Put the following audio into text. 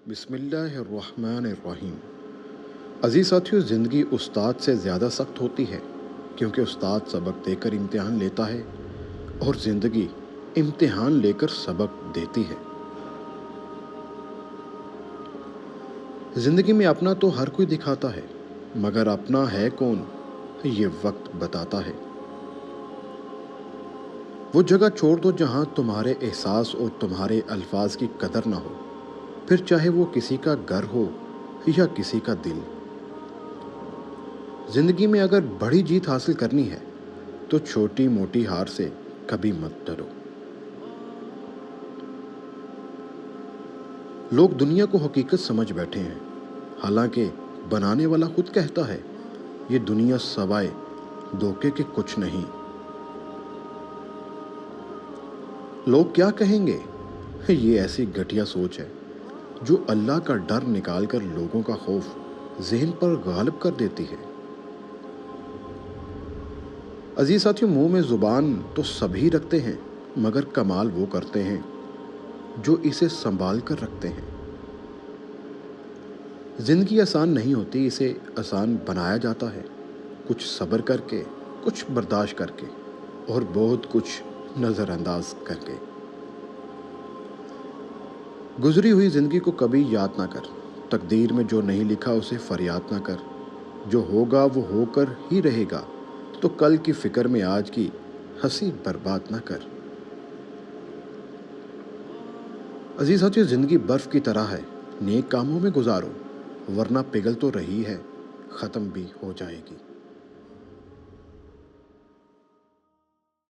बिस्मिल्लाहिर्रहमानिर्रहीम। अजीज़ साथियों, ज़िंदगी उस्ताद से ज़्यादा सख्त होती है क्योंकि उस्ताद सबक देकर इम्तिहान लेता है और ज़िंदगी इम्तिहान लेकर सबक देती है। ज़िंदगी में अपना तो हर कोई दिखाता है, मगर अपना है कौन ये वक्त बताता है। वो जगह छोड़ दो जहाँ तुम्हारे एहसास और तुम्हारे अल्फाज की कदर ना हो, फिर चाहे वो किसी का घर हो या किसी का दिल। जिंदगी में अगर बड़ी जीत हासिल करनी है तो छोटी मोटी हार से कभी मत डरो। लोग दुनिया को हकीकत समझ बैठे हैं, हालांकि बनाने वाला खुद कहता है ये दुनिया सवाए धोखे के कुछ नहीं। लोग क्या कहेंगे, ये ऐसी घटिया सोच है जो अल्लाह का डर निकालकर लोगों का खौफ ज़हन पर गालिब कर देती है। अजीज साथियों, मुंह में ज़ुबान तो सभी रखते हैं, मगर कमाल वो करते हैं जो इसे संभाल कर रखते हैं। ज़िंदगी आसान नहीं होती, इसे आसान बनाया जाता है, कुछ सब्र करके, कुछ बर्दाश्त करके और बहुत कुछ नज़रअंदाज करके। गुजरी हुई ज़िंदगी को कभी याद ना कर, तकदीर में जो नहीं लिखा उसे फरियाद ना कर। जो होगा वो होकर ही रहेगा, तो कल की फिक्र में आज की हंसी बर्बाद ना कर। अजीज साथियों, ज़िंदगी बर्फ़ की तरह है, नेक कामों में गुजारो, वरना पिघल तो रही है, ख़त्म भी हो जाएगी।